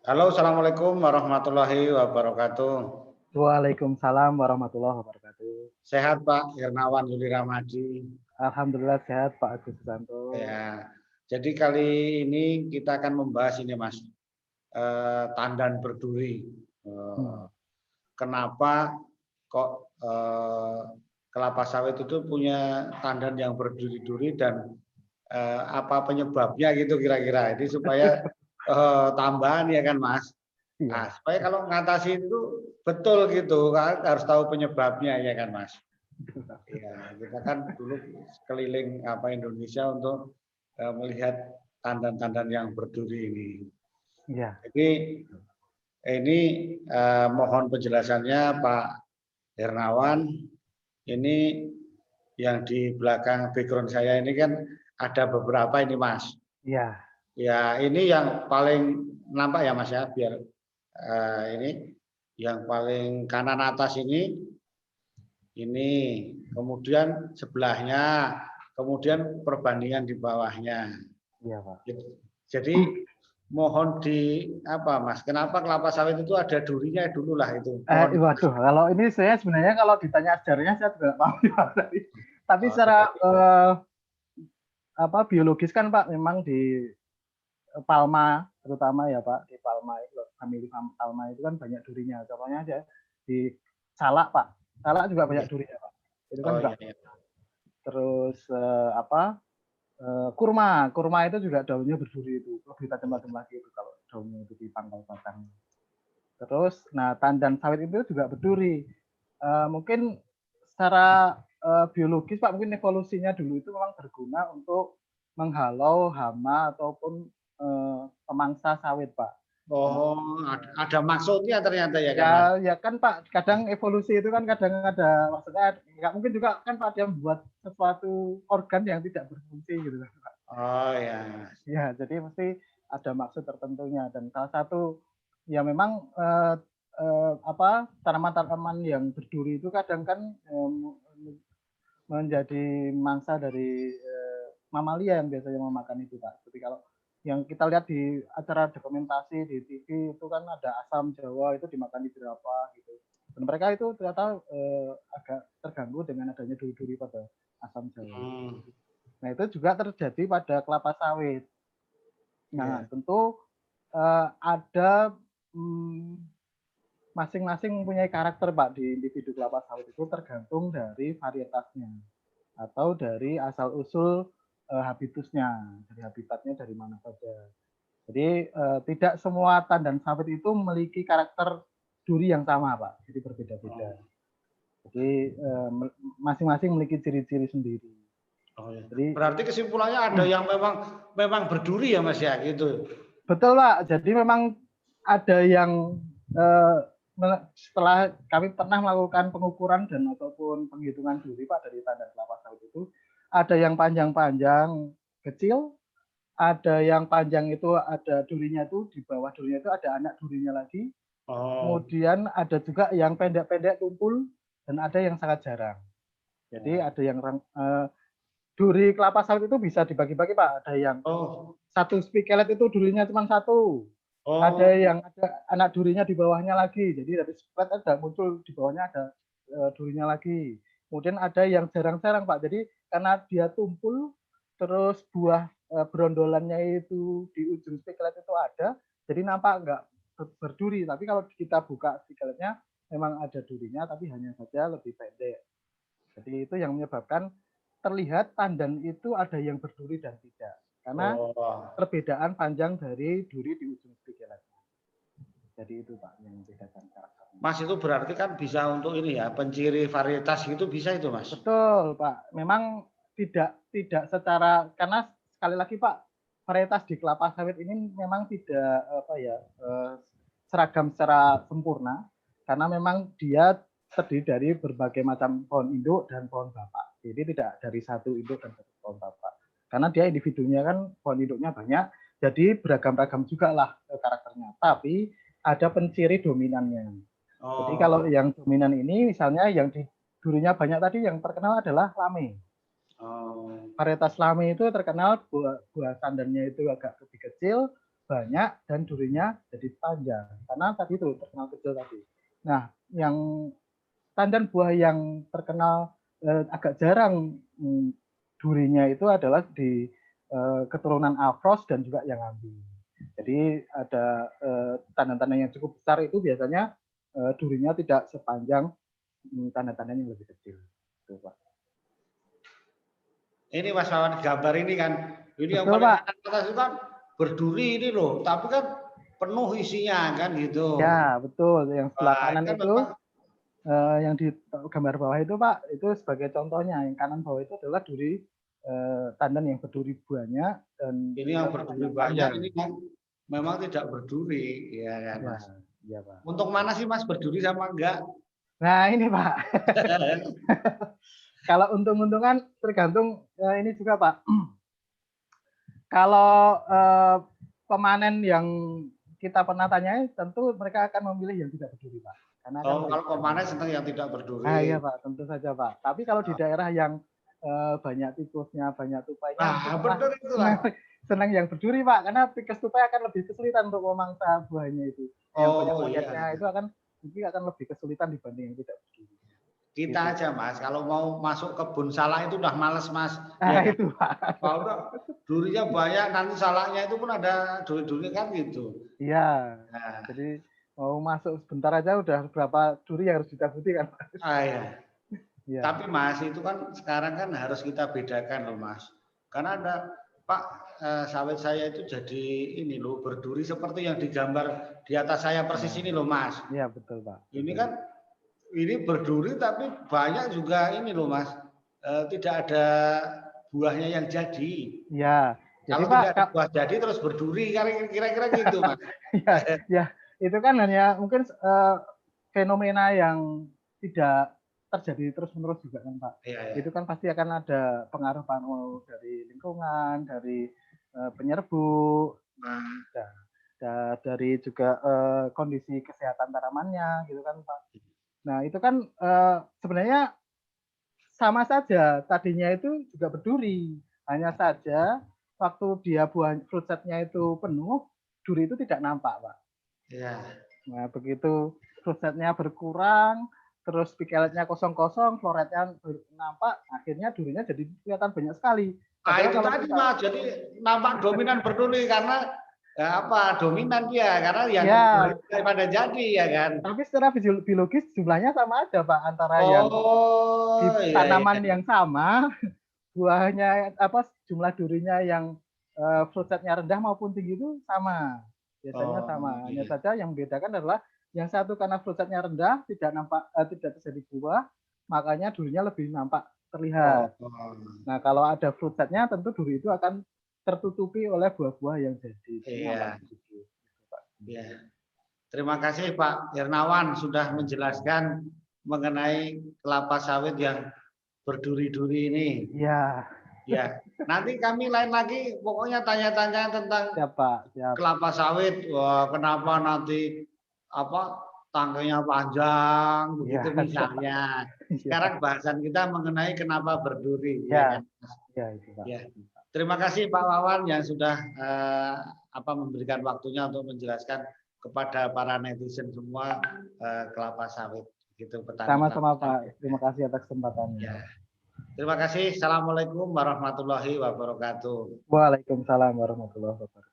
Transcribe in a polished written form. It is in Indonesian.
Halo, assalamualaikum warahmatullahi wabarakatuh. Waalaikumsalam warahmatullahi wabarakatuh. Sehat Pak Hernawan Yuli Ramadi. Alhamdulillah sehat Pak Agus Susanto. Ya, jadi kali ini kita akan membahas ini Mas, tandan berduri. Hmm. Kenapa kok kelapa sawit itu punya tandan yang berduri-duri dan apa penyebabnya gitu kira-kira. Ini supaya tambahan ya kan Mas. Nah, Iya, supaya kalau mengatasi itu betul gitu kan harus tahu penyebabnya ya kan Mas. Iya, kita kan dulu keliling Indonesia untuk melihat tandan-tandan yang berduri ini. iya. Jadi ini mohon penjelasannya Pak Hernawan. Ini yang di belakang background saya ini kan ada beberapa ini Mas. Iya. Ya, ini yang paling nampak ya Mas ya, biar ini yang paling kanan atas ini, kemudian sebelahnya, kemudian perbandingan di bawahnya. Iya, Pak. Jadi mohon Mas, kenapa kelapa sawit itu ada durinya dulu lah itu. Mohon. Waduh, kalau ini saya sebenarnya kalau ditanya ajarnya saya juga tahu ya, Pak. Tapi Oh, secara iya. biologis kan Pak memang di palma terutama ya Pak, di palma itu famili palma itu kan banyak durinya. Contohnya aja di salak Pak. Salak juga banyak durinya Pak. Itu kan Oh juga. iya, iya. Terus kurma, kurma itu juga daunnya berduri itu, lebih tajam-tajam lagi itu kalau daunnya itu di pangkal batang. Terus, nah tandan sawit itu juga berduri. Mungkin secara biologis Pak, mungkin evolusinya dulu itu memang berguna untuk menghalau hama ataupun pemangsa sawit Pak. Oh, ada maksudnya ternyata ya kan Mas. Ya kan Pak, kadang evolusi itu kan kadang ada maksudnya nggak mungkin juga kan Pak dia membuat sesuatu organ yang tidak berfungsi gitu kan Pak. Oh ya. Ya, jadi mesti ada maksud tertentunya dan salah satu ya memang tanaman-tanaman yang berduri itu kadang kan menjadi mangsa dari mamalia yang biasanya memakan itu Pak. Jadi kalau yang kita lihat di acara dokumentasi di TV itu kan ada asam Jawa itu dimakan di berapa gitu. Dan mereka itu ternyata agak terganggu dengan adanya duri-duri pada asam Jawa. Nah itu juga terjadi pada kelapa sawit. Nah Ya. tentu ada masing-masing mempunyai karakter Pak di individu kelapa sawit itu tergantung dari varietasnya atau dari asal usul habitusnya, dari habitatnya dari mana saja. Jadi tidak semua tandan sawit itu memiliki karakter duri yang sama Pak, jadi berbeda-beda. Jadi masing-masing memiliki ciri-ciri sendiri. Oh, ya. Jadi Berarti kesimpulannya ada yang memang berduri ya Mas ya gitu. betul Pak, jadi memang ada yang setelah kami pernah melakukan pengukuran dan ataupun penghitungan duri Pak dari tandan kelapa sawit itu ada yang panjang-panjang kecil, ada yang panjang itu ada durinya itu di bawah durinya itu ada anak durinya lagi, Oh. kemudian ada juga yang pendek-pendek tumpul dan ada yang sangat jarang. Jadi ada yang duri kelapa sawit itu bisa dibagi-bagi Pak, ada yang Oh. satu spikelet itu durinya cuma satu, ada Oh. yang ada anak durinya di bawahnya lagi, jadi dari spikelet ada muncul di bawahnya ada durinya lagi. Kemudian ada yang jarang-jarang Pak, jadi karena dia tumpul terus buah berondolannya itu di ujung spikelet itu ada, jadi nampak nggak berduri. Tapi kalau kita buka spikeletnya memang ada durinya, tapi hanya saja lebih pendek. Jadi itu yang menyebabkan terlihat tandan itu ada yang berduri dan tidak. Karena Oh. perbedaan panjang dari duri di ujung spikeletnya. Jadi itu Pak yang membedakan karakternya. Mas itu berarti kan bisa untuk ini ya, penciri varietas gitu bisa itu Mas? Betul Pak. Memang tidak secara karena sekali lagi Pak varietas di kelapa sawit ini memang tidak seragam secara sempurna karena memang dia terdiri dari berbagai macam pohon induk dan pohon bapak. Jadi tidak dari satu induk dan satu pohon bapak. Karena dia individunya kan pohon induknya banyak, jadi beragam-ragam juga lah karakternya. Tapi ada penciri dominannya. Jadi kalau Oh. yang dominan ini misalnya yang di durinya banyak tadi yang terkenal adalah lame. Oh. Varietas lame itu terkenal buah sandannya itu agak lebih kecil, banyak dan durinya jadi panjang. Karena tadi itu terkenal kecil tadi. Nah, yang tandan buah yang terkenal agak jarang durinya itu adalah di keturunan Alpros dan juga yang Ambi. Jadi ada tandan-tandan yang cukup besar itu biasanya durinya tidak sepanjang tandan-tandan yang lebih kecil. Itu, Pak. Ini Mas Wawan gambar ini kan, ini yang Betul, paling Pak. atas itu kan berduri ini loh, tapi kan penuh isinya kan gitu. Ya, betul. Yang sebelah Wah, kanan kan itu memang, yang di gambar bawah itu, Pak, itu sebagai contohnya. Yang kanan bawah itu adalah duri tandan yang berduri banyak dan ini yang berduri banyak, panjang. ini kan memang tidak berduri, ya kan Ya, Mas. ya, Pak. Untuk mana sih Mas berduri sama enggak? Nah, ini, Pak. Kalau untung-untungan tergantung ini juga, Pak. Kalau pemanen yang kita pernah tanyai, tentu mereka akan memilih yang tidak berduri, Pak. Karena kan Kalau pemanen senang yang tidak berduri. iya, Pak, tentu saja, Pak. Tapi kalau di daerah yang banyak tikusnya, banyak tupainya, Nah, benar itu lah. senang yang berduri, Pak. Karena tikus tupai akan lebih kesulitan untuk memangsa buahnya itu. Yang banyak Oh monyetnya iya. itu mungkin akan lebih kesulitan dibanding yang tidak berduri. Kita Gitu. aja Mas, kalau mau masuk kebun salak itu udah males Mas. Nah, Ya kan? itu, Pak. Kalau udah durinya banyak, nanti salaknya itu pun ada duri-duri kan gitu. Iya. Nah, Jadi mau masuk sebentar aja udah berapa duri yang harus dicabuti kan, Pak. ya. Iya. Tapi Mas, itu kan sekarang kan harus kita bedakan loh Mas. Karena ada Pak sawit saya itu jadi ini loh berduri seperti yang digambar di atas saya persis ini loh Mas. Iya, betul, Pak. Ini Betul. kan ini berduri tapi banyak juga ini loh Mas. Tidak ada buahnya yang jadi. Iya. Jadi, Kalau Pak, tidak ada buah jadi terus berduri kira-kira gitu Mas. ya, ya, itu kan hanya mungkin fenomena yang tidak terjadi terus-menerus juga kan, Pak. Iya, ya. Itu kan pasti akan ada pengaruh dari lingkungan, dari penyerbu, dari juga kondisi kesehatan tanamannya, gitu kan, Pak. Nah, itu kan sebenarnya sama saja. Tadinya itu juga berduri. Hanya saja waktu dia fruit set-nya itu penuh, duri itu tidak nampak, Pak. Iya. Nah, begitu fruit set-nya berkurang, terus pikeletnya kosong-kosong, floretnya nampak, akhirnya durinya jadi kelihatan banyak sekali. Nah, itu tadi Mas, jadi nampak dominan berduri karena dominan dia karena yang daripada jadi ya kan. Tapi secara biologis jumlahnya sama aja Pak antara yang di iya, tanaman iya. yang sama, buahnya jumlah durinya yang fruit set-nya rendah maupun tinggi itu sama. Biasanya sama. Hanya saja yang membedakan adalah yang satu karena fruit set-nya rendah tidak terjadi buah, makanya durinya lebih nampak terlihat. Nah, kalau ada fruit set-nya tentu duri itu akan tertutupi oleh buah-buah yang jadi. Iya. Iya. Terima kasih Pak Hernawan sudah menjelaskan mengenai kelapa sawit yang berduri-duri ini. Iya. Ya. Nanti kami lain lagi pokoknya tanya-tanya tentang kelapa sawit. Wah, kenapa nanti tangkainya panjang begitu misalnya. Sekarang bahasan kita mengenai kenapa berduri. Ya, kan? Ya. Terima kasih Pak Wawan yang sudah memberikan waktunya untuk menjelaskan kepada para netizen semua kelapa sawit gitu petani. Sama-sama Pak. Terima kasih atas kesempatannya. Ya. Terima kasih. Assalamualaikum warahmatullahi wabarakatuh. Waalaikumsalam warahmatullahi wabarakatuh.